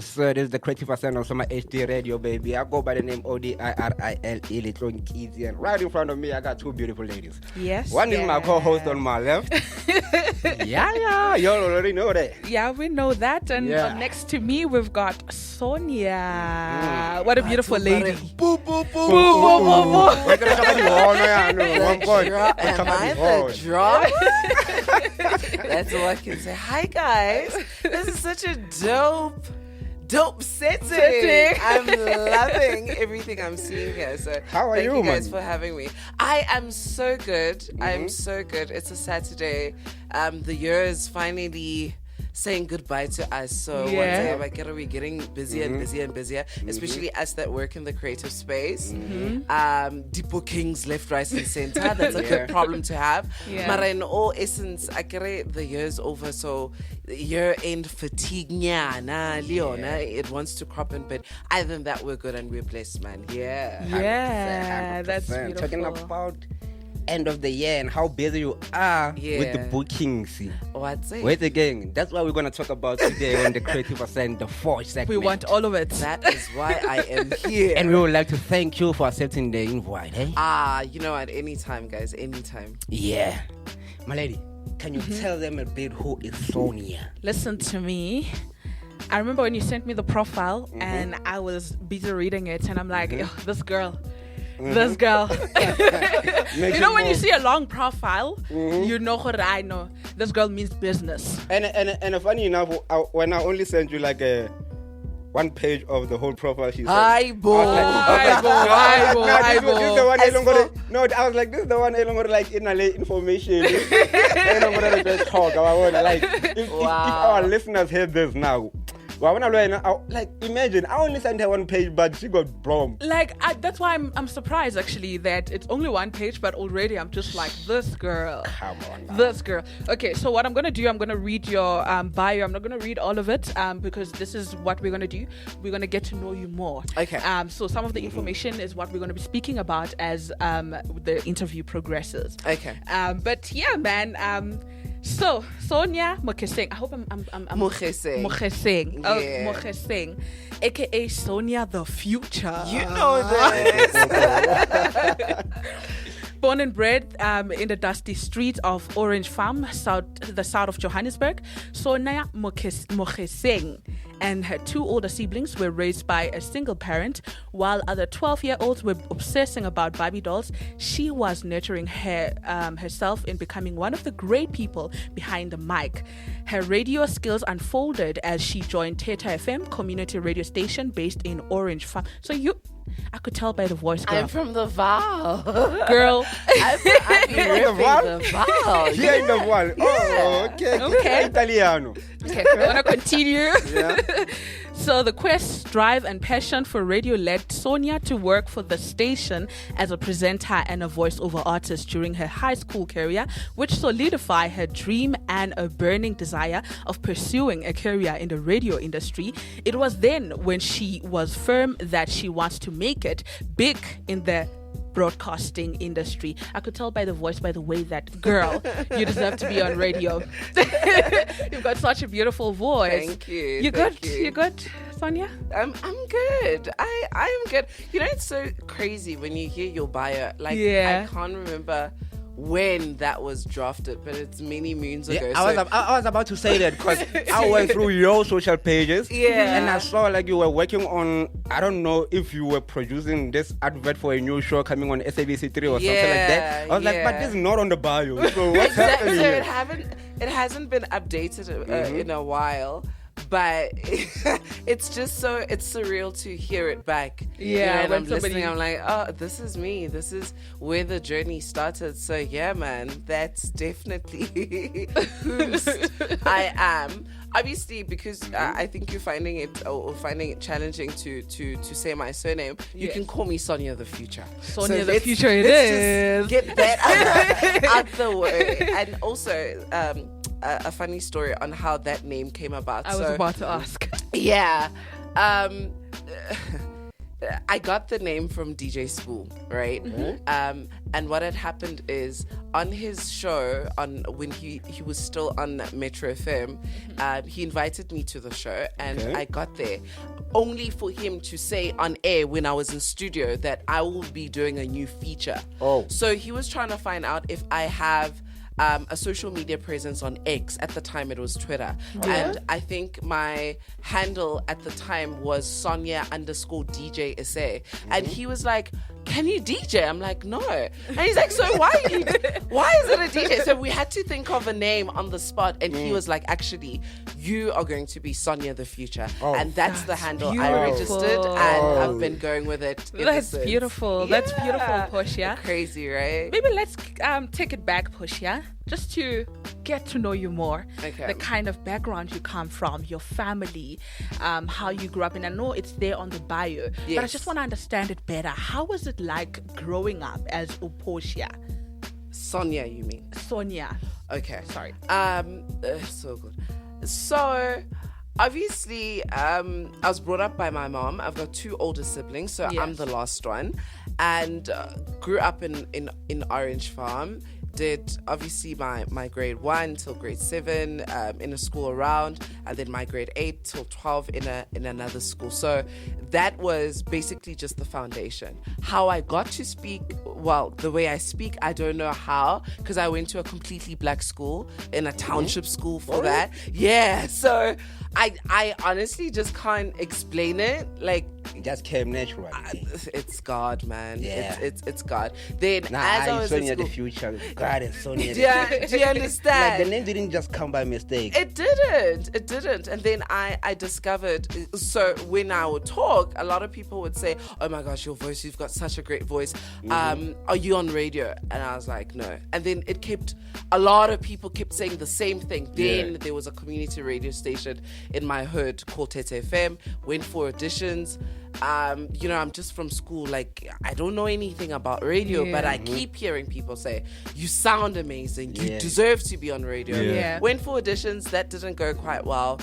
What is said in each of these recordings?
So this is the Kreatives Ascent on my HD radio, baby. I go by the name O.d.i.r.i.l.e. Little Kizzy, and right in front of me, I got two beautiful ladies. Yes. One is my co-host on my left. yeah, you already know that. Yeah, we know that. And next to me, we've got Sonia. What a beautiful lady. Boo, boo, boo. Boo, boo, boo, boo. Am I the drama? That's all I can say. Hi, guys. This is such a dope setting. I'm loving everything I'm seeing here. So how are thank you guys man? for having me. I am so good. I'm so good. It's a Saturday. The year is finally saying goodbye to us. So one day we're getting busier and busier and busier, especially us that work in the creative space. Deep bookings left, right and center. That's a good problem to have. But in all essence, the year's over, so year-end fatigue, Leona, it wants to crop in, but other than that, we're good and we're blessed, man. Yeah, 100%. That's beautiful. Talking about end of the year and how busy you are with the bookings. What's it? Wait again. That's what we're going to talk about today on the Kreatives Ascent, the Forge segment. We want all of it. That is why I am here. And we would like to thank you for accepting the invite. You know, at any time, guys, anytime. Yeah. My lady, can you tell them a bit who is Sonia? Listen to me. I remember when you sent me the profile and I was busy reading it and I'm like, this girl. This girl. You know, when you see a long profile, you know what I know. This girl means business. And funny enough, when I only sent you like a one page of the whole profile, she said, I was like, this is the one I was like, this is the one I don't got like in information. I don't got to talk. I want like if our listeners hear this now. Like, imagine, I only sent her one page, but she got blown. Like, that's why I'm surprised, actually, that it's only one page, but already I'm just like, this girl. Come on now. This girl. Okay, so what I'm going to do, I'm going to read your bio. I'm not going to read all of it because this is what we're going to do. We're going to get to know you more. Okay. So some of the information is what we're going to be speaking about as the interview progresses. Okay. But yeah, man. So, Sonia Mokeseng. I hope I'm Mokeseng. Mokeseng. Mokeseng. AKA Sonia the Future. You know this. Born and bred in the dusty streets of Orange Farm, the south of Johannesburg, Sonia Mokeseng and her two older siblings were raised by a single parent. While other 12-year-olds were obsessing about Barbie dolls, she was nurturing herself in becoming one of the great people behind the mic. Her radio skills unfolded as she joined Theta FM, community radio station based in Orange Farm. So I could tell by the voice, girl. I'm from the Val. Girl. I'm from the Val. Here in the Val. Oh, okay. Italiano. Okay, I want to continue. Yeah. So the quest, drive, and passion for radio led Sonia to work for the station as a presenter and a voiceover artist during her high school career, which solidified her dream and a burning desire of pursuing a career in the radio industry. It was then when she was firm that she wants to make it big in the broadcasting industry. I could tell by the voice, by the way, that girl, you deserve to be on radio. You've got such a beautiful voice. Thank you. You good? You good, Sonia? I'm good. I'm good. You know, it's so crazy when you hear your bio. Like, I can't remember when that was drafted, but it's many moons ago. I was about to say that because I went through your social pages and I saw like you were working on, I don't know if you were producing this advert for a new show coming on SABC3 or something like that. I was like, but this is not on the bio. So what's happening? So it hasn't been updated in a while. But it's just it's surreal to hear it back. Yeah, and I'm listening, I'm like, oh, this is me. This is where the journey started. So yeah, man, that's definitely who I am. Obviously, because I think you're finding it challenging to say my surname. You can call me Sonia the Future. Sonia the Future, it is. Just get that out the way, and also. A funny story on how that name came about. I was about to ask. Yeah. I got the name from DJ Spool, right? And what had happened is on his show, when he was still on Metro FM, he invited me to the show, and I got there only for him to say on air when I was in studio that I will be doing a new feature. So he was trying to find out if I have a social media presence on X. At the time it was Twitter, and I think my handle at the time was Sonia_DJ SA, and he was like, can you DJ? I'm like, no. And he's like, so why is it a DJ? So we had to think of a name on the spot, and he was like, actually, you are going to be Sonia the Future. And that's the handle I registered, and I've been going with it ever since. Beautiful. That's beautiful, Portia. Crazy, right? Maybe let's take it back, Portia, just to get to know you more. Okay. The kind of background you come from, your family, how you grew up. And I know it's there on the bio, but I just want to understand it better. How was it like growing up as Portia? Sonia, you mean? Sonia. Okay. Sorry. So good. So obviously, I was brought up by my mom. I've got 2 older siblings, so I'm the last one, and grew up in Orange Farm. Did obviously my grade 1 till grade 7 in a school around, and then my grade 8 till 12 in another school. So that was basically just the foundation. How I got to speak, well, the way I speak, I don't know how, because I went to a completely black school, in a township school for that. Yeah, so I honestly just can't explain it. Like, it just came naturally. It's God, man. Yeah. It's God. Then as I was Sonia in school, the Future. God is Sonia. Do you understand? Like, the name didn't just come by mistake. It didn't. And then I discovered, so when I would talk, a lot of people would say, oh my gosh, your voice, you've got such a great voice. Are you on radio? And I was like, no. And then a lot of people kept saying the same thing. Then there was a community radio station in my hood called Tete FM. Went for auditions. I'm just from school, like, I don't know anything about radio, but I keep hearing people say, you sound amazing, you deserve to be on radio. Went for auditions, that didn't go quite well,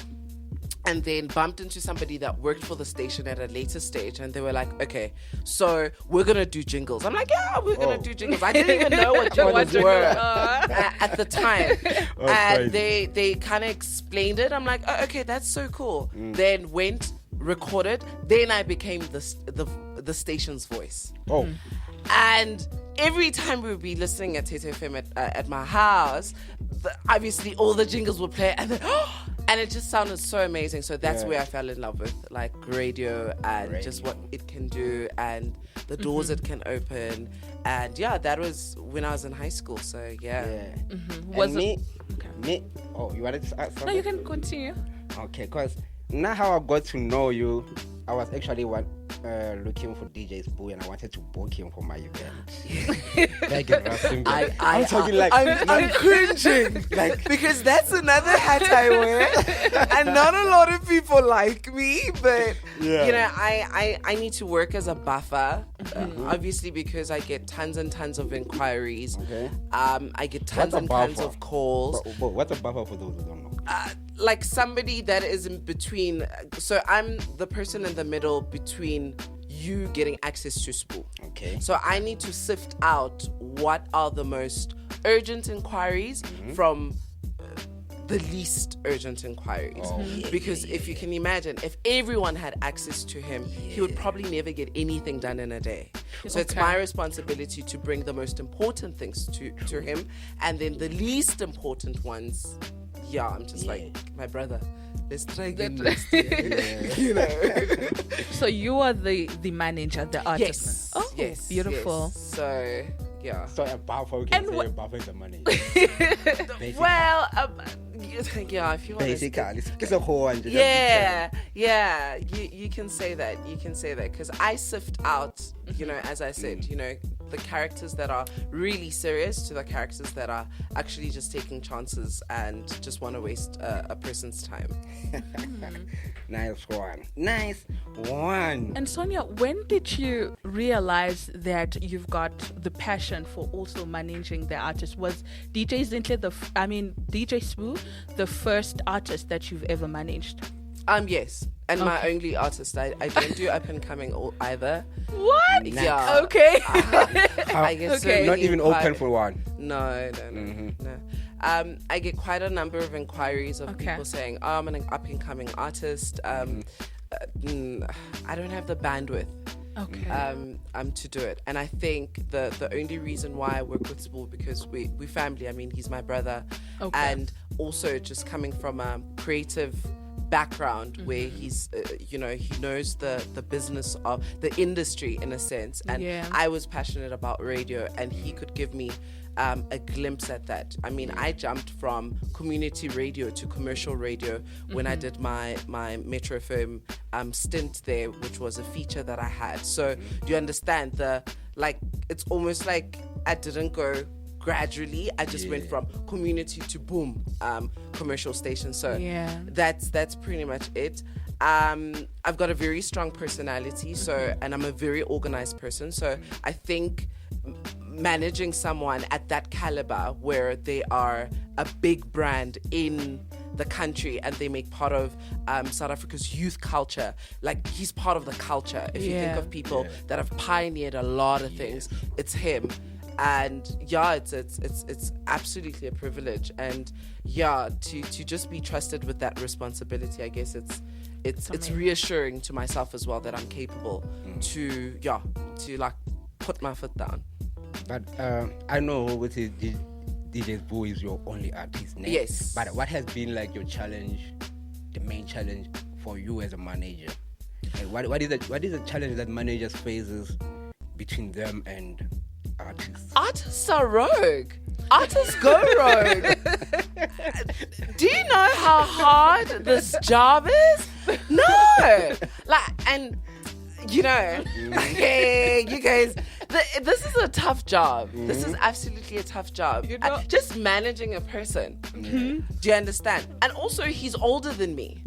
and then bumped into somebody that worked for the station at a later stage, and they were like, okay, so we're gonna do jingles. I'm like, yeah, we're gonna do jingles. I didn't even know what jingles were at the time. And they kind of explained it. I'm like, oh, okay, that's so cool. Then went, recorded, then I became the station's voice. And every time we would be listening at Tete FM at my house, obviously all the jingles would play, and then, and it just sounded so amazing. So that's where I fell in love with, like, radio and just what it can do and the doors it can open. And that was when I was in high school. So Was me? Oh, you wanted to ask something? No, you can continue. Okay, because now how I got to know you, I was actually looking for DJ Spool, and I wanted to book him for my event. I'm talking like I'm cringing, like, because that's another hat I wear, and not a lot of people like me. But I need to work as a buffer, obviously, because I get tons and tons of inquiries. I get tons and tons of calls. But what's a buffer for those who don't know? Like somebody that is in between. So I'm the person in the middle between you getting access to Spool. Okay. So I need to sift out what are the most urgent inquiries from the least urgent inquiries. Because if you can imagine, if everyone had access to him, he would probably never get anything done in a day. So it's my responsibility to bring the most important things to him, and then the least important ones, I'm just like, my brother, let's try again next year. You know. So you are the manager, the artist. Yes. Beautiful. Yes. So So a buffer, we can say a buffer is the money. Well, if you want basically, it's a whole one. You can say that. You can say that, because I sift out, as I said, the characters that are really serious to the characters that are actually just taking chances and just want to waste a person's time. Nice one. And Sonia, when did you realize that you've got the passion for also managing the artist? Was DJ Spool the first artist that you've ever managed? Yes. And my only artist. I don't do up and coming either. What? Yeah. Okay. I guess so. Not even open for one. No. I get quite a number of inquiries of people saying, "Oh, I'm an up and coming artist. I don't have the bandwidth." To do it. And I think the only reason why I work with Spool, because we family. I mean, he's my brother, and also just coming from a creative background where he's he knows the business of the industry in a sense, and I was passionate about radio, and he could give me a glimpse at that. I mean, I jumped from community radio to commercial radio when I did my Metro FM stint there, which was a feature that I had. So do you understand it's almost like I didn't go gradually. I just went from community to boom, commercial station. So that's pretty much it. I've got a very strong personality, and I'm a very organized person. So I think managing someone at that caliber, where they are a big brand in the country and they make part of South Africa's youth culture, like he's part of the culture. If you think of people that have pioneered a lot of things, it's him. And it's absolutely a privilege, and to just be trusted with that responsibility, I guess it's reassuring to myself as well that I'm capable to like put my foot down. But I know with DJ Boo is your only artist name. Yes. But what has been like your challenge, the main challenge for you as a manager? Like what is the challenge that managers faces between them and artists? Artists are rogue. Artists go rogue. Do you know how hard this job is? No. Hey, you guys, this is a tough job. This is absolutely a tough job. Just managing a person. Do you understand? And also, he's older than me.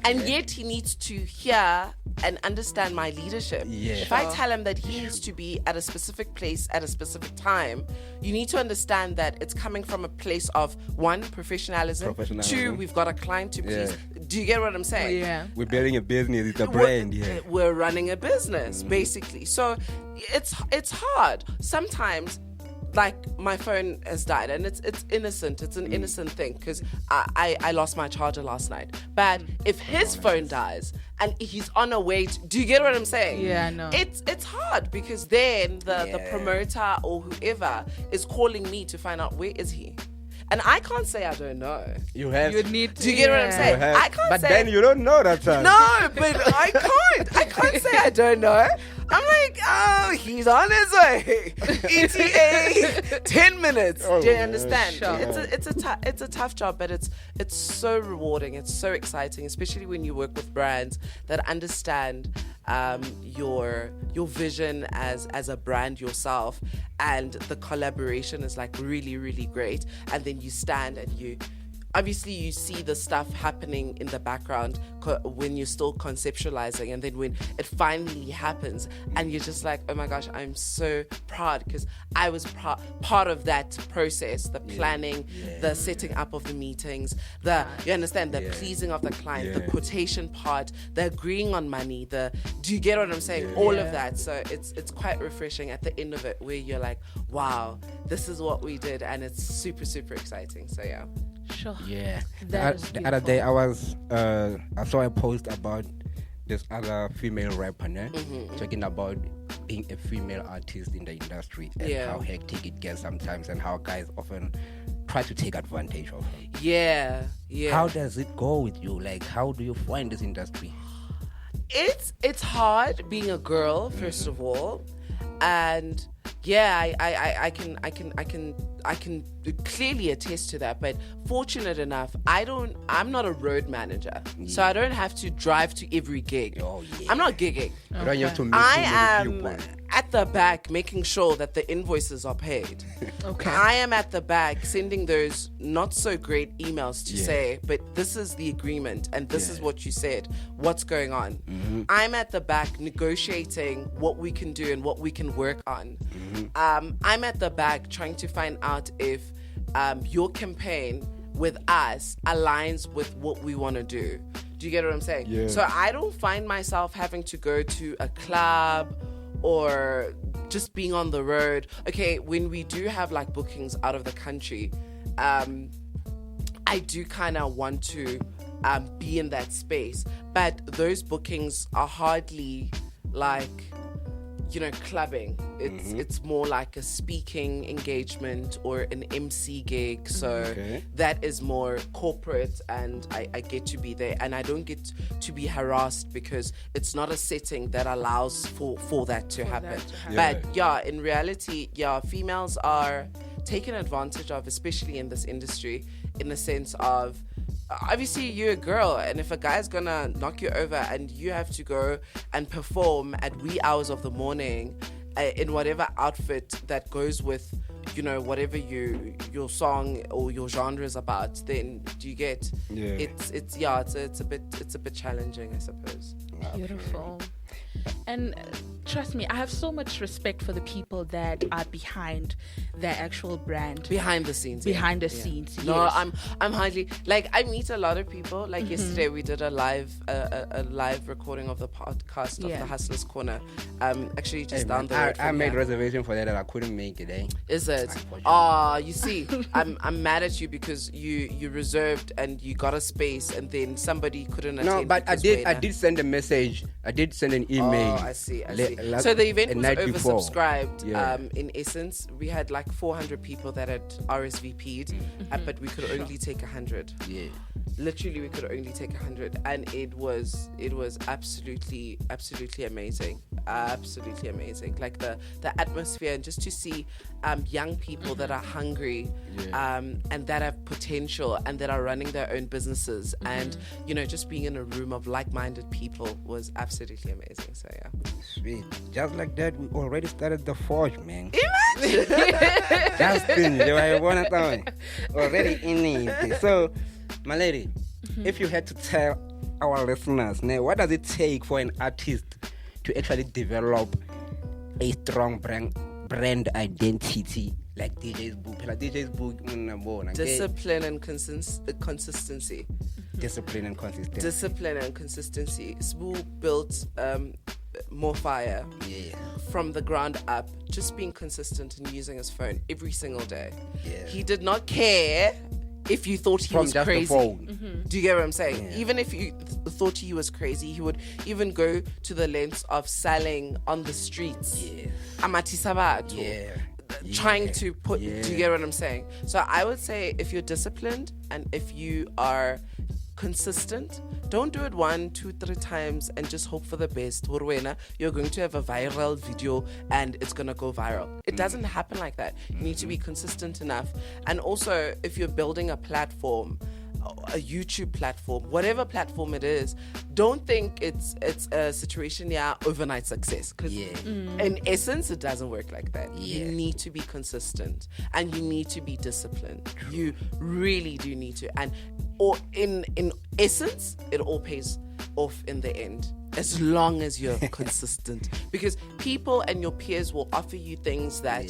And yet he needs to hear and understand my leadership. If I tell him that he needs to be at a specific place at a specific time, you need to understand that it's coming from a place of, one, professionalism. Two, we've got a client to please. Do you get what I'm saying? Yeah. We're building a business, it's a brand. We're running a business, basically. So it's hard. Sometimes, like, my phone has died, and it's innocent. It's an innocent thing, because I lost my charger last night. But if his phone dies and he's on a way to, do you get what I'm saying? Yeah, I know. It's hard, because then the promoter or whoever is calling me to find out where is he. And I can't say I don't know. You need to. Do you get what I'm saying? I can't but say. But then you don't know that time. No, but I can't. I can't say I don't know. I'm like, oh, he's on his way. ETA, 10 minutes. Do you understand? Sure. It's a tough job, but it's so rewarding. It's so exciting, especially when you work with brands that understand your vision as a brand yourself, and the collaboration is like really, really great. And then you stand and you see the stuff happening in the background when you're still conceptualizing, and then when it finally happens and you're just like, oh my gosh, I'm so proud, because I was part of that process, the planning, the setting up of the meetings, you understand, the pleasing of the client, the quotation part, the agreeing on money, do you get what I'm saying? All of that. So it's quite refreshing at the end of it, where you're like, wow, this is what we did, and it's super, super exciting. So yeah. Sure. Yeah. The other day I saw a post about this other female rapper talking about being a female artist in the industry, and how hectic it gets sometimes, and how guys often try to take advantage of her. Yeah. How does it go with you? Like, how do you find this industry? It's hard being a girl, first of all, and I can clearly attest to that. But fortunate enough, I'm not a road manager, so I don't have to drive to every gig. I'm not gigging. You don't have to meet I am at the back making sure that the invoices are paid. I am at the back sending those not so great emails to say, but this is the agreement and this is what you said. What's going on? I'm at the back negotiating what we can do and what we can work on. I'm at the back trying to find out if your campaign with us aligns with what we want to do. Do Do you get what I'm saying? Yeah. So I don't find myself having to go to a club or just being on the road. Okay, when we do have like bookings out of the country, I do kind of want to be in that space. But those bookings are hardly like, clubbing. It's more like a speaking engagement or an MC gig. So that is more corporate, and I get to be there, and I don't get to be harassed because it's not a setting that allows for that to happen. But in reality, females are taken advantage of, especially in this industry, in the sense of, obviously you're a girl, and if a guy's gonna knock you over and you have to go and perform at wee hours of the morning in whatever outfit that goes with whatever your song or your genre is about, then do you get it's a bit challenging, I suppose. Beautiful. And trust me, I have so much respect for the people that are behind their actual brand. Behind the scenes. Scenes. No, yes. I'm hardly like, I meet a lot of people. Like yesterday we did a live recording of the podcast of the Hustlers Corner. Actually just down the road. I made reservation for that and I couldn't make it, eh? Is it? You see, I'm mad at you because you reserved and you got a space and then somebody couldn't attend. No, but I did send a message. I did send an email. Oh, I see. So the event was oversubscribed. In essence, we had like 400 people that had RSVP'd, but we could only take 100. Yeah. Literally, we could only take 100, and it was absolutely amazing. Absolutely amazing. Like the atmosphere, and just to see young people that are hungry, and that have potential, and that are running their own businesses, and just being in a room of like-minded people was absolutely amazing. So yeah. Sweet. Just like that, we already started the forge, man. Imagine. Justin, already in it. So, my lady, if you had to tell our listeners, now, what does it take for an artist to actually develop a strong brand identity like DJ's book? Discipline and consistency. Discipline and consistency. Discipline and consistency. Sbu built More Fire from the ground up, just being consistent and using his phone every single day. Yeah. He did not care if you thought he was crazy. Do you get what I'm saying? Yeah. Even if you thought he was crazy, he would even go to the lengths of selling on the streets. Amati Sabato. Trying to put, do you get what I'm saying? So I would say, if you're disciplined and if you are consistent, don't do it 1, 2, 3 times and just hope for the best. You're going to have a viral video and it's going to go viral. It doesn't happen like that. You need to be consistent enough. And also, if you're building a platform, a YouTube platform, whatever platform it is, don't think it's a situation overnight success, because in essence it doesn't work like that. You need to be consistent and you need to be disciplined. You really do need to, or in essence it all pays off in the end, as long as you're consistent, because people and your peers will offer you things that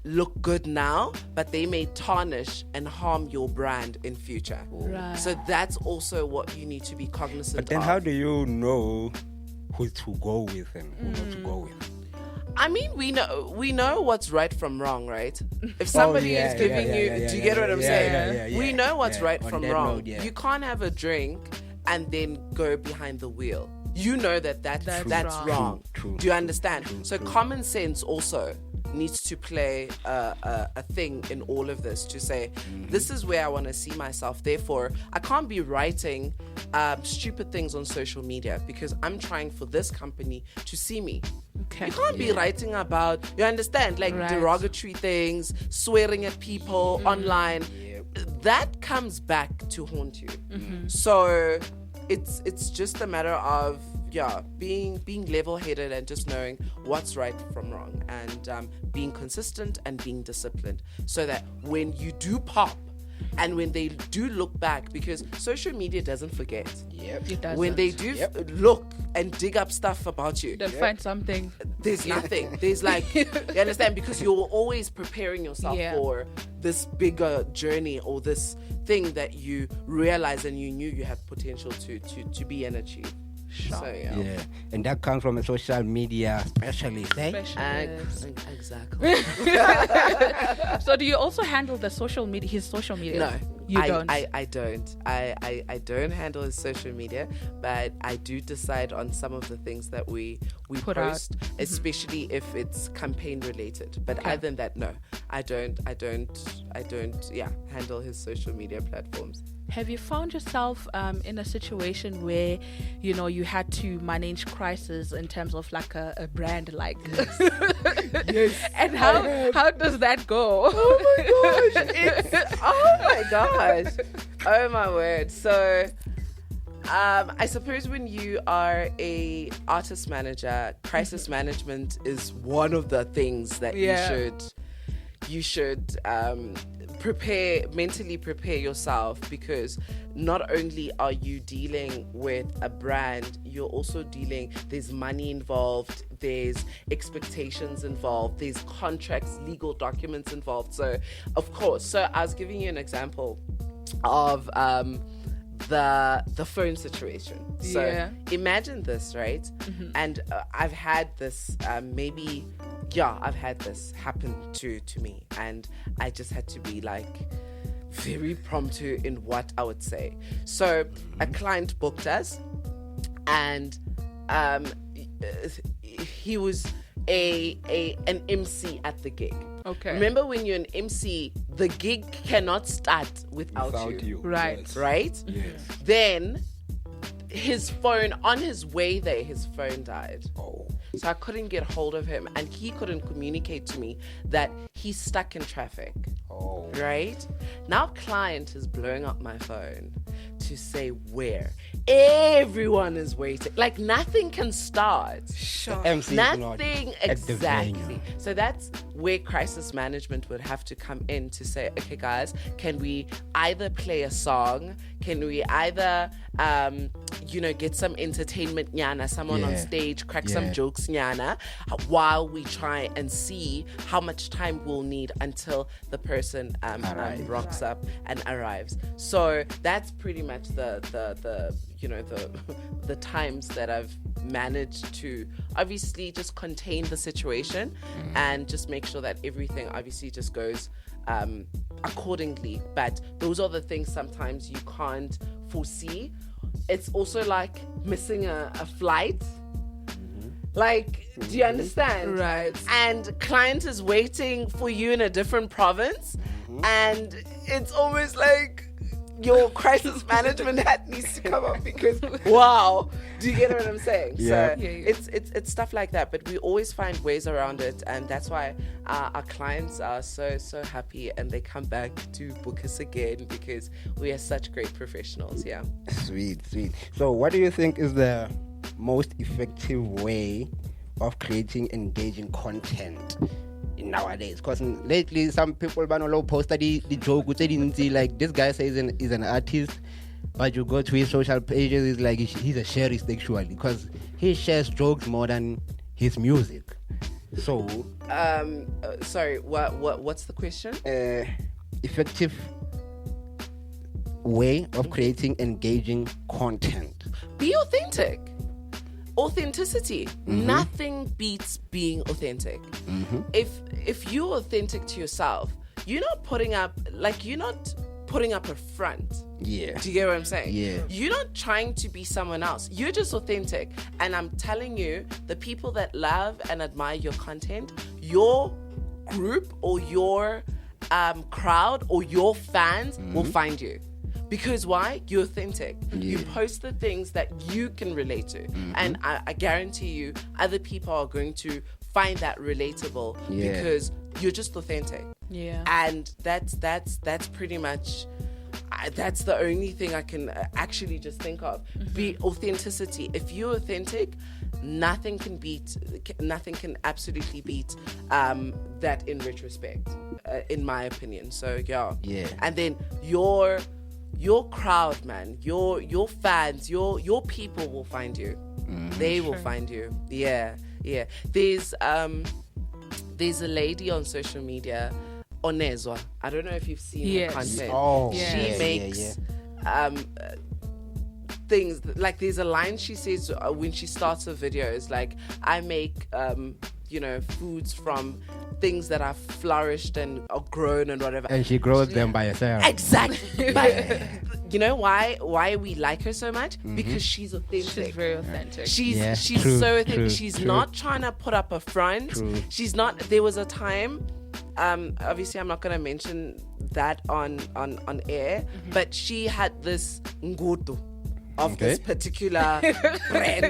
look good now, but they may tarnish and harm your brand in future. Right. So that's also what you need to be cognizant of. But then how do you know who to go with and who not to go with? I mean, we know what's right from wrong, right? If somebody is giving you, do you get what I'm saying? We know what's right from wrong. Note, you can't have a drink and then go behind the wheel. You know that's wrong. True. Do you understand? So common sense also needs to play a thing in all of this, to say, this is where I want to see myself. Therefore, I can't be writing stupid things on social media because I'm trying for this company to see me. Okay. You can't be writing about, you understand, like derogatory things, swearing at people online. That comes back to haunt you. So it's just a matter of being level-headed and just knowing what's right from wrong, and being consistent and being disciplined, so that when you do pop, And when they do look back, because social media doesn't forget. Yep. It doesn't. When they do look and dig up stuff about you, they'll find something. there's nothing. There's like, you understand? Because you're always preparing yourself for this bigger journey or this thing that you realize and you knew you had potential to be and achieve. Sure. So, And that comes from a social media specialist, eh? Exactly. So do you also handle the social media, his social media? No. You don't? I don't. I don't handle his social media, but I do decide on some of the things that we Put post, out. especially if it's campaign related. But other than that, no, I don't handle his social media platforms. Have you found yourself in a situation where, you know, you had to manage crisis in terms of like a brand like Yes. And how does that go? Oh my gosh. Oh my word. So I suppose when you are a artist manager, crisis management is one of the things that you should mentally prepare yourself, because not only are you dealing with a brand, you're also there's money involved, there's expectations involved, there's contracts, legal documents involved. So of course, so I was giving you an example of the phone situation. So imagine this, right? And I've had this I've had this happen to me, and I just had to be like very prompt in what I would say. So a client booked us, and he was an MC at the gig. Okay. Remember, when you're an MC, the gig cannot start without you. Right. Yes. Right? Yes. Then his phone, on his way there, his phone died. Oh. So I couldn't get hold of him, and he couldn't communicate to me that he's stuck in traffic. Oh. Right? Now client is blowing up my phone to say where. Everyone is waiting. Like nothing can start. Sure. MC Nothing at the venue. exactly. So that's where crisis management would have to come in to say, okay guys, can we either play a song? Can we either get some entertainment nyana, someone on stage crack some jokes nyana, while we try and see how much time we'll need until the person rocks up and arrives. So that's pretty much the times that I've managed to obviously just contain the situation and just make sure that everything obviously just goes accordingly. But those are the things sometimes you can't foresee. It's also like missing a flight. Like, do you understand? Right. And client is waiting for you in a different province, and it's almost like your crisis management hat needs to come up, because wow, do you get what I'm saying? Yeah. So it's stuff like that, but we always find ways around it, and that's why our clients are so happy, and they come back to book us again, because we are such great professionals. Yeah. Sweet. So what do you think is the most effective way of creating engaging content nowadays? Because lately some people banalo posted the joke which didn't see, like, this guy says he's an artist, but you go to his social pages, it's like he's a sharist actually, because he shares jokes more than his music. So sorry, what's the question? Effective way of creating engaging content. Be authentic. Authenticity. Nothing beats being authentic. If you're authentic to yourself, you're not putting up a front. Yeah. Do you get what I'm saying? Yeah. You're not trying to be someone else. You're just authentic. And I'm telling you, the people that love and admire your content, your group or your crowd or your fans will find you. Because why? You're authentic. You post the things that you can relate to. And I guarantee you, other people are going to find that relatable because you're just authentic. Yeah. And that's pretty much, that's the only thing I can actually just think of. Be authenticity. If you're authentic, nothing can absolutely beat that in retrospect. in my opinion. So yeah. And then your crowd, man, your fans, your people will find you. They will find you. Yeah. There's a lady on social media, Onezwa. I don't know if you've seen her content. She makes things like, there's a line she says when she starts her videos, like, I make foods from things that are flourished and are grown and whatever, and she grows them by herself. Exactly. But you know why we like her so much? Because she's authentic. She's very authentic. She's so authentic. She's not trying to put up a front. She's not. There was a time, obviously I'm not going to mention that on air, but she had this ngutu of this particular brand.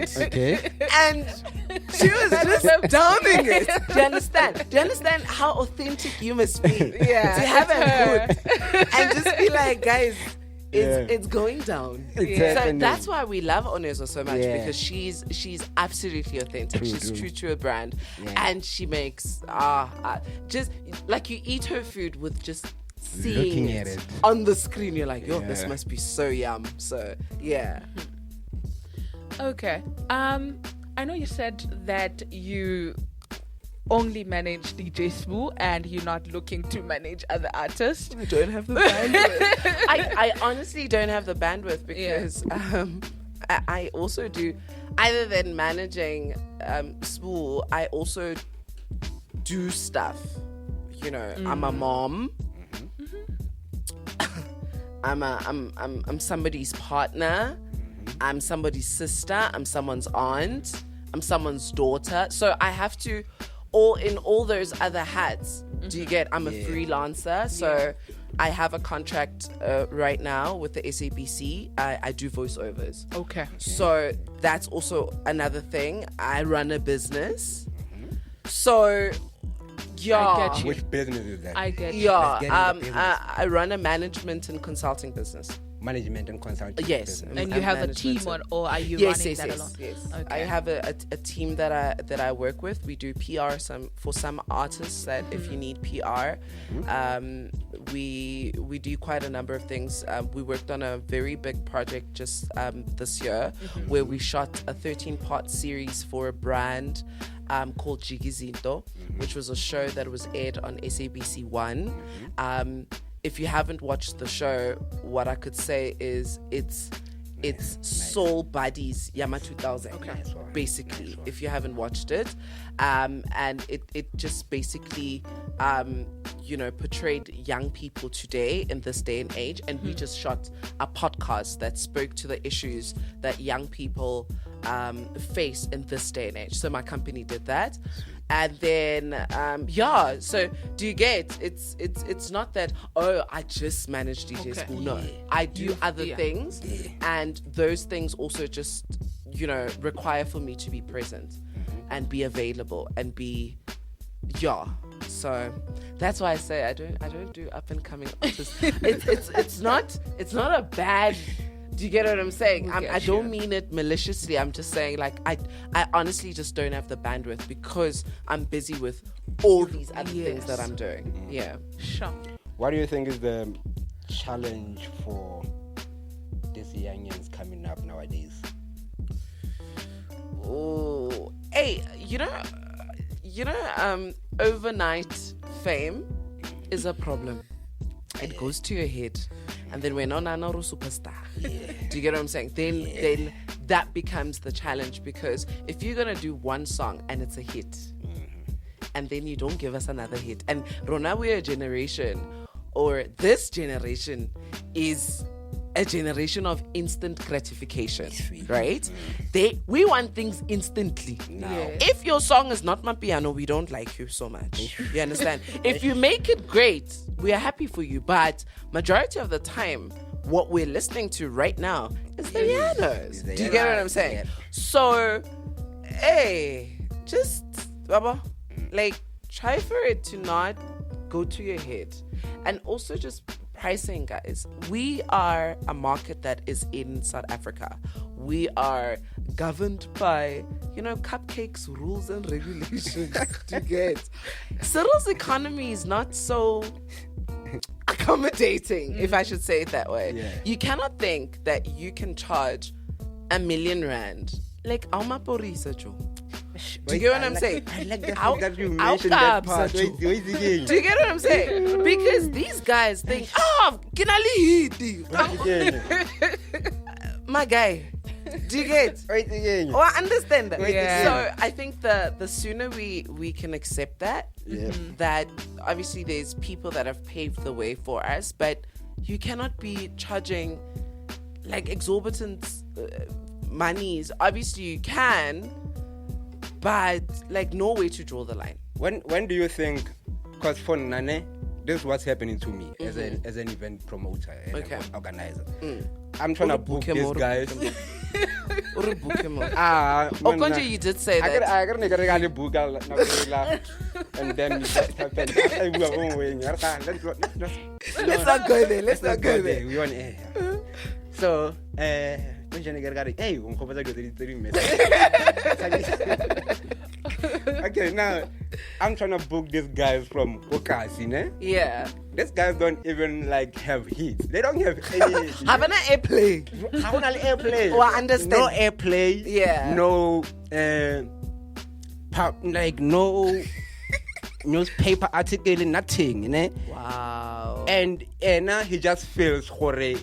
And she was just downing it. Do you understand? Do you understand how authentic you must be to have a good and just be like, guys, it's going down. So that's why we love Onezo so much, because she's absolutely authentic. She's true to her brand, and she makes just like, you eat her food with just seeing it on the screen, you're like, yo, this must be so yum. So okay. I know you said that you only manage DJ Spoo and you're not looking to manage other artists. I don't have the bandwidth. I honestly don't have the bandwidth, because I also do, other than managing Spoo, I also do stuff. I'm a mom. I'm somebody's partner. I'm somebody's sister. I'm someone's aunt. I'm someone's daughter. So I have to, in all those other hats. Do you get? I'm a freelancer. So I have a contract right now with the SABC. I do voiceovers. Okay. So that's also another thing. I run a business. So I get you. Which business is that? I get you. I run a management and consulting business. Management and consulting. Yes. business. And you have a team or are you running that alone? Yes. Okay. I have a team that I work with. We do PR for some artists that if you need PR, we do quite a number of things. We worked on a very big project just this year where we shot a 13-part series for a brand called Jigizinto, which was a show that was aired on SABC 1. If you haven't watched the show, what I could say is it's Soul Buddies Yama 2000, basically, if you haven't watched it. And it just basically, portrayed young people today in this day and age. And we just shot a podcast that spoke to the issues that young people face in this day and age. So my company did that. And then, so do you get, it's not that, I just manage DJ School. No, I do other things. And those things also just, require for me to be present and be available and be, So that's why I say I don't do up and coming artists. It's not a bad. Do you get what I'm saying? I don't mean it maliciously. I'm just saying, like, I honestly just don't have the bandwidth because I'm busy with all these other things that I'm doing. Yeah. Sure. What do you think is the challenge for these youngins coming up nowadays? Oh, hey, overnight fame is a problem. It goes to your head. And then we're not a superstar. Do you get what I'm saying? Then that becomes the challenge, because if you're gonna do one song and it's a hit, and then you don't give us another hit, and Rona, we're a generation, or this generation is a generation of instant gratification, right? We want things instantly. If your song is not my piano, we don't like you so much. You understand? If you make it great, we are happy for you. But majority of the time, what we're listening to right now is the pianos. Do you get what I'm saying? Yeah. So, hey, just, Baba, try for it to not go to your head. And also just pricing, guys. We are a market that is in South Africa. We are governed by, Cupcake's rules and regulations. To get Cyril's economy is not so accommodating, if I should say it that way. Yeah. You cannot think that you can charge R1 million. Like, Almaporisa, Joe. Do you get what I'm saying? I like the fact that you mentioned that part. Wait again. Do you get what I'm saying? Because these guys think, kinali my guy. Do you get? Wait again. Oh, I understand that. Yeah. So I think the sooner we can accept that, that obviously there's people that have paved the way for us, but you cannot be charging like exorbitant monies. Obviously you can, but like no way to draw the line. When do you think? Because for Nane, this is what's happening to me as an event promoter and an organizer. I'm trying to book these guys. Konje, you did say that. I got book and then it just happened. Let's not go there. Let's not go there. We on air. So, hey, okay, now I'm trying to book these guys from Okasi, ne? Yeah. These guys don't even like have hits. They don't have any. Have an airplay. How an airplay? Oh, I understand. No airplay. Yeah. No, no newspaper article, nothing, ne? Wow. And now he just feels horrible.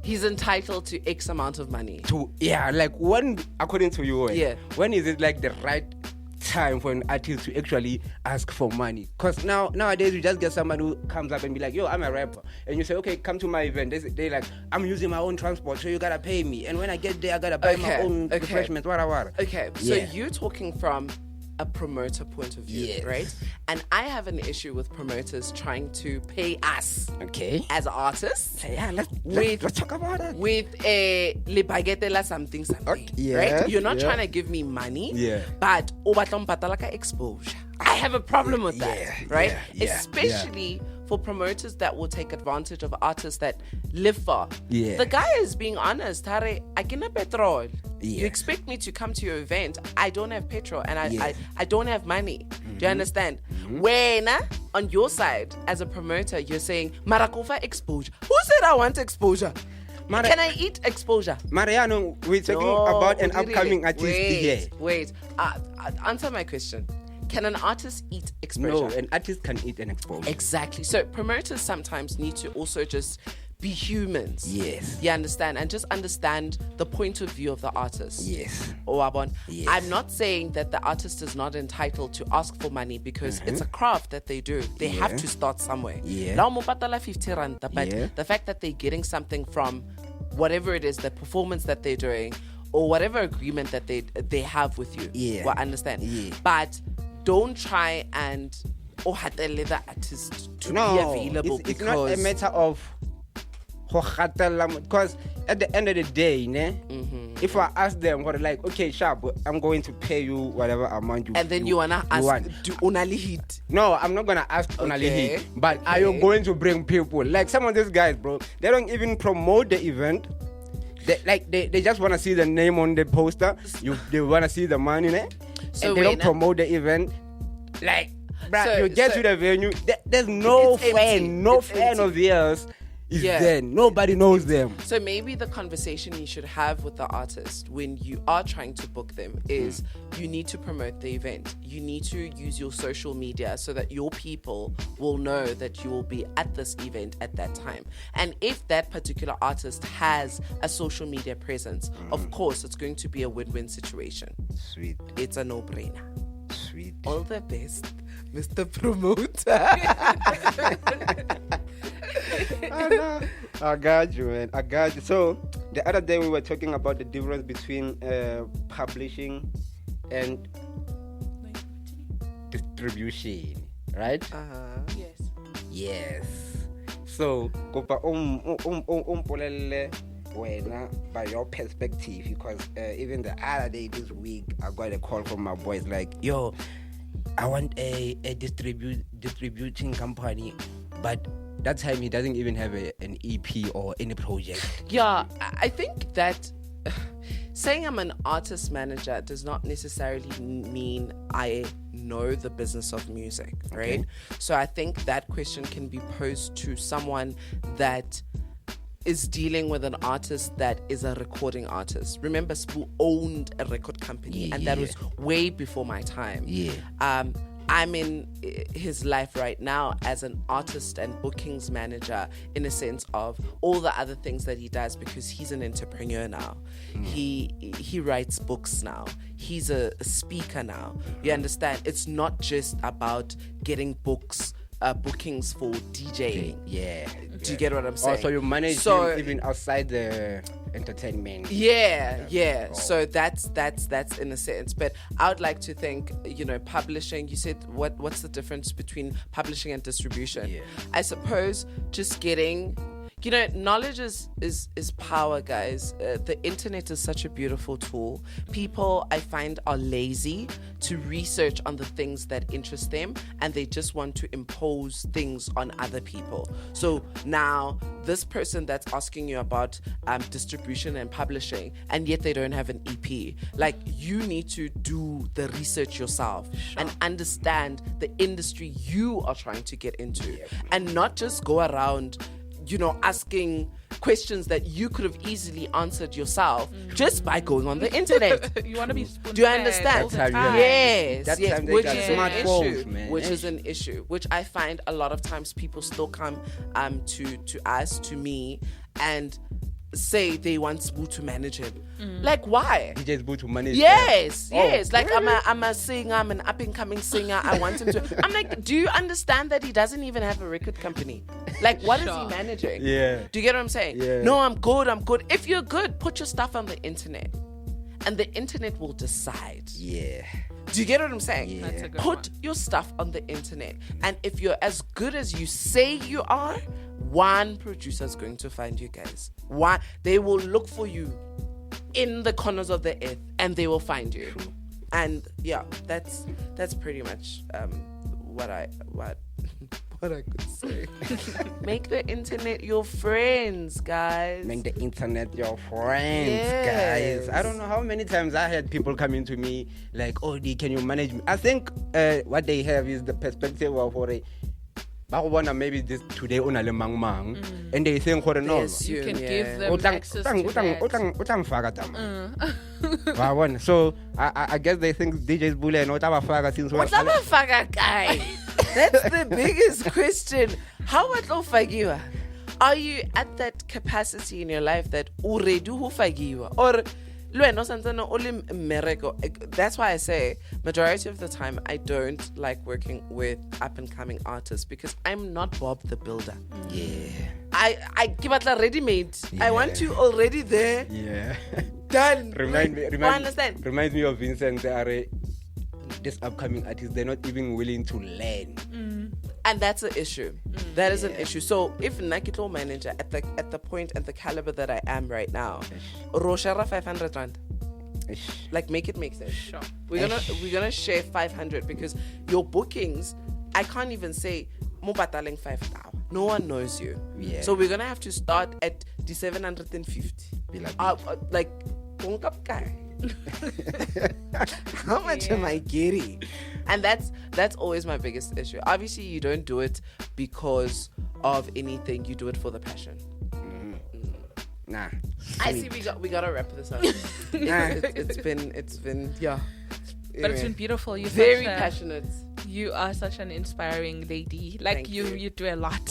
He's entitled to X amount of money. When, according to you, when is it like the right time for an artist to actually ask for money? Because nowadays you just get somebody who comes up and be like, yo, I'm a rapper, and you say, okay, come to my event. They like, I'm using my own transport, so you gotta pay me, and when I get there I gotta buy my own refreshments. Okay, so you're talking from a promoter point of view, right? And I have an issue with promoters trying to pay us, as artists. Let's talk about it. With a libagetela something, right? You're not trying to give me money, but obatlompatalaka exposure. I have a problem with that, right? Especially for promoters that will take advantage of artists that live far. The guy is being honest. Hare, I get petrol. You expect me to come to your event. I don't have petrol and I don't have money. Do you understand? When on your side as a promoter, you're saying Marakufa exposure. Who said I want exposure? Can I eat exposure? Mariano, we're talking about an upcoming artist here. Wait. Answer my question. Can an artist eat exposure? No, an artist can eat an exposure. Exactly. So promoters sometimes need to also just be humans. Yes. You understand? And just understand the point of view of the artist. Yes. Yes. I'm not saying that the artist is not entitled to ask for money because it's a craft that they do. They have to start somewhere. Yeah. But the fact that they're getting something from whatever it is, the performance that they're doing, or whatever agreement that they have with you. Yeah. Well, understand. Yeah. But don't try and hatele the artist to be available. It's not a matter of because at the end of the day, if I ask them, what like, okay, sharp, I'm going to pay you whatever amount you and then you wanna ask, do onali hit? No, I'm not gonna ask onali hit. But are you going to bring people? Like some of these guys, bro, they don't even promote the event. They just wanna see the name on the poster. They wanna see the money, so and they don't promote the event. Like, bruh, you get to the venue, there's no fan of theirs is there. Nobody knows them. So maybe the conversation you should have with the artist when you are trying to book them is you need to promote the event. You need to use your social media so that your people will know that you will be at this event at that time. And if that particular artist has a social media presence, of course, it's going to be a win-win situation. Sweet. It's a no-brainer. Sweet. All the best, Mr. Promoter. I got you, man. I got you. So the other day we were talking about the difference between publishing and distribution, right? Yes. So kopa polelle wena by your perspective, because even the other day this week I got a call from my boys like, yo, I want a distributing company, but that time he doesn't even have an EP or any project. Yeah, I think that saying I'm an artist manager does not necessarily mean I know the business of music, right? Okay. So I think that question can be posed to someone that is dealing with an artist that is a recording artist. Remember, Spoo owned a record company, and that was way before my time. I'm in his life right now as an artist and bookings manager, in a sense of all the other things that he does, because he's an entrepreneur now. He writes books now. He's a speaker now. You understand? It's not just about getting bookings for DJing. Do you get what I'm saying? So you manage him even outside the entertainment. So that's in a sense. But I would like to think, publishing, you said what's the difference between publishing and distribution? I suppose just getting, knowledge is power, guys. The internet is such a beautiful tool. People, I find, are lazy to research on the things that interest them, and they just want to impose things on other people. So now this person that's asking you about distribution and publishing, and yet they don't have an EP, like, you need to do the research yourself and understand the industry you are trying to get into, and not just go around asking questions that you could have easily answered yourself just by going on the internet. You want to be Do you understand? Yes, which is an issue, which I find a lot of times people still come to me and say they want Spoo to manage him. Like, why? DJ Spoo to manage Yes. Like, really? I'm a singer, I'm an up and coming singer. I want him to. I'm like, do you understand that he doesn't even have a record company? Like, what is he managing? Do you get what I'm saying? No, I'm good. If you're good, put your stuff on the internet, and the internet will decide. Do you get what I'm saying? That's a good Put your stuff on the internet, and if you're as good as you say you are, one producer is going to find you guys. They will look for you in the corners of the earth, and they will find you. And that's pretty much what I could say. Make the internet your friends, guys. Make the internet your friends, guys. I don't know how many times I had people coming to me like, O.d.i.r.i.l.e, can you manage me? I think what they have is the perspective of maybe this today on mang, and they think no, you can give them access to that. So I guess they think DJ's bully and whatever since what guy. That's the biggest question. How much fagiwa? Are you at that capacity in your life that already fagiwa? Or that's why I say majority of the time I don't like working with up and coming artists, because I'm not Bob the Builder. I give it ready made. I want you already there. Done. Remind me of Vincent. This upcoming artists, they're not even willing to learn. And that's an issue. That is an issue. So if Nakito manager at the point and the caliber that I am right now, Roshara 500 rand. Like, make it make sense. Sure. We're gonna share 500, because your bookings, I can't even say Mubataling 5,000. No one knows you. So we're gonna have to start at the 750. Like, guy. How much am I getting? And that's always my biggest issue. Obviously, you don't do it because of anything. You do it for the passion. Nah. I see. We gotta wrap this up. It's been But it's been beautiful. You're very passionate. You are such an inspiring lady. Like, you do a lot.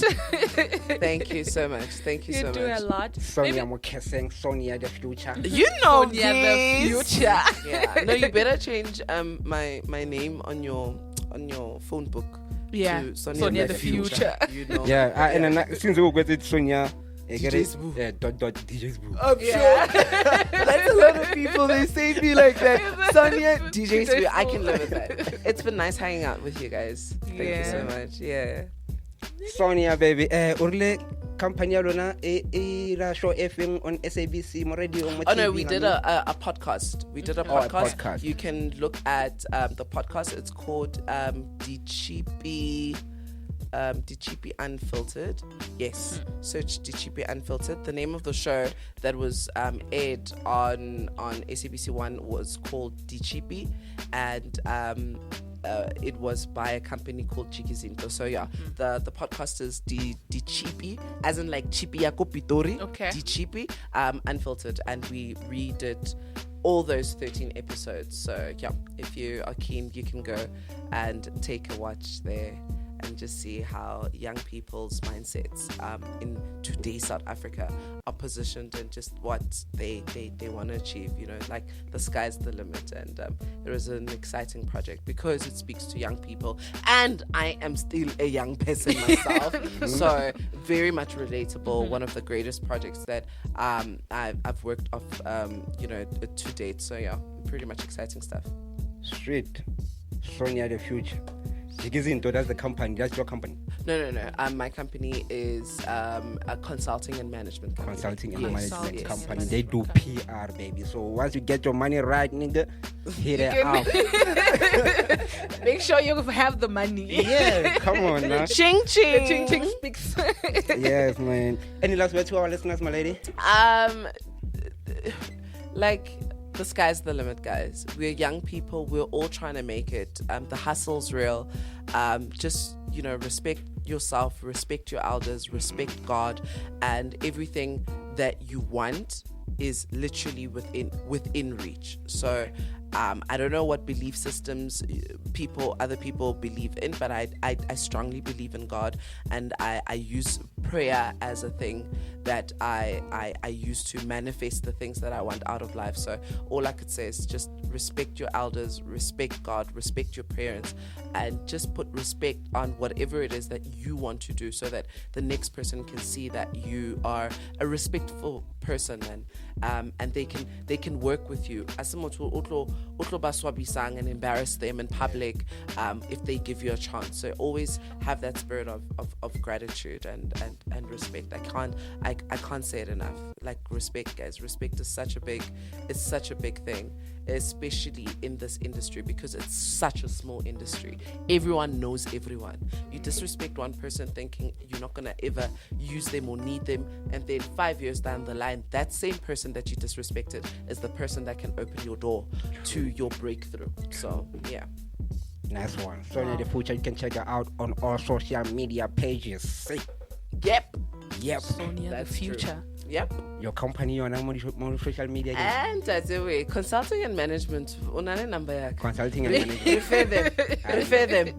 Thank you so much. You do a lot. Sonia Mokeseng, Sonia the future. You know, Sonia the future. Yeah. No, you better change my name on your phone book. To Sonia the future. You know. And since we got it, Sonia. DJ Spoo. DJ Spoo. I'm sure. That's a lot of people. They say me like that. Sonia, DJ Spoo. I can live with that. It's been nice hanging out with you guys. Thank you so much. Sonia, baby. Urle company alona show FM on SABC radio. Oh no, we did a podcast. We did a podcast. You can look at the podcast. It's called the Cheapy. D.i.r.i.l.e Unfiltered. Yes, search D.i.r.i.l.e Unfiltered. The name of the show that was aired on SABC One was called D.i.r.i.l.e, and it was by a company called Chikizinto. So yeah, the podcast is D.i.r.i.l.e, as in like Chipi Yako Pitori. Okay. D.i.r.i.l.e Unfiltered, and we redid all those 13 episodes. So yeah, if you are keen, you can go and take a watch there and just see how young people's mindsets in today's South Africa are positioned and just what they want to achieve. You know, like the sky's the limit, and it was an exciting project because it speaks to young people, and I am still a young person myself, so very much relatable. One of the greatest projects that I've worked off, to date. So yeah, pretty much exciting stuff. Street, Sonia the future. Chikizinto, that's the company. That's your company. No. My company is a consulting and management company. Management company. They do PR, baby. So once you get your money right, nigga, hit it out. Make sure you have the money. Yeah, come on now. Ching ching. The ching ching speaks. Yes, man. Any last words to our listeners, my lady? Like, the sky's the limit, guys. We're young people. We're all trying to make it. The hustle's real. Just, respect yourself, respect your elders, respect God, and everything that you want is literally within reach. So I don't know what belief systems other people believe in, but I strongly believe in God, and I use prayer as a thing that I use to manifest the things that I want out of life. So all I could say is just respect your elders, respect God, respect your parents, and just put respect on whatever it is that you want to do, so that the next person can see that you are a respectful person, and they can work with you. And embarrass them in public if they give you a chance. So always have that spirit of gratitude and respect. I can't say it enough. Like, respect, guys. Respect is such a big thing, especially in this industry, because it's such a small industry. Everyone knows everyone. You disrespect one person thinking you're not gonna ever use them or need them, and then 5 years down the line, that same person that you disrespected is the person that can open your door to your breakthrough. So yeah. Nice one. Sonia the future, you can check her out on all social media pages. Yep. Sonia That's the future. True. Yep. Your company on more social media again? And that's the way. Consulting and management. Unane number yak. Consulting and management. Refer them.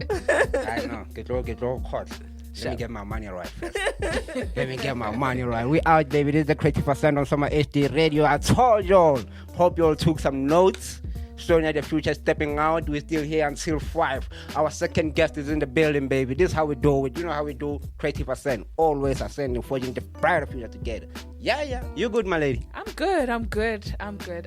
I know. Get all caught. Let me get my money right first. Let me get my money right. We out, baby. This is the Kreatives Ascent on Summer HD Radio. I told y'all. Hope y'all took some notes. Sonia the future stepping out. We're still here until 5. Our second guest is in the building, baby. This is how we do it. You know how we do Kreatives Ascent. Always ascending, forging the brighter future together. Yeah. You good, my lady? I'm good.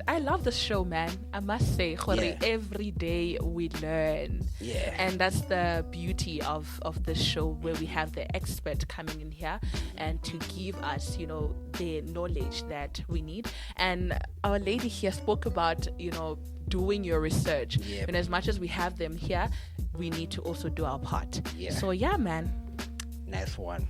I love the show, man. I must say, every day we learn. Yeah. And that's the beauty of this show, where we have the expert coming in here and to give us, the knowledge that we need. And our lady here spoke about, doing your research. Yep. And as much as we have them here, we need to also do our part. Yeah. So yeah, man. Nice one.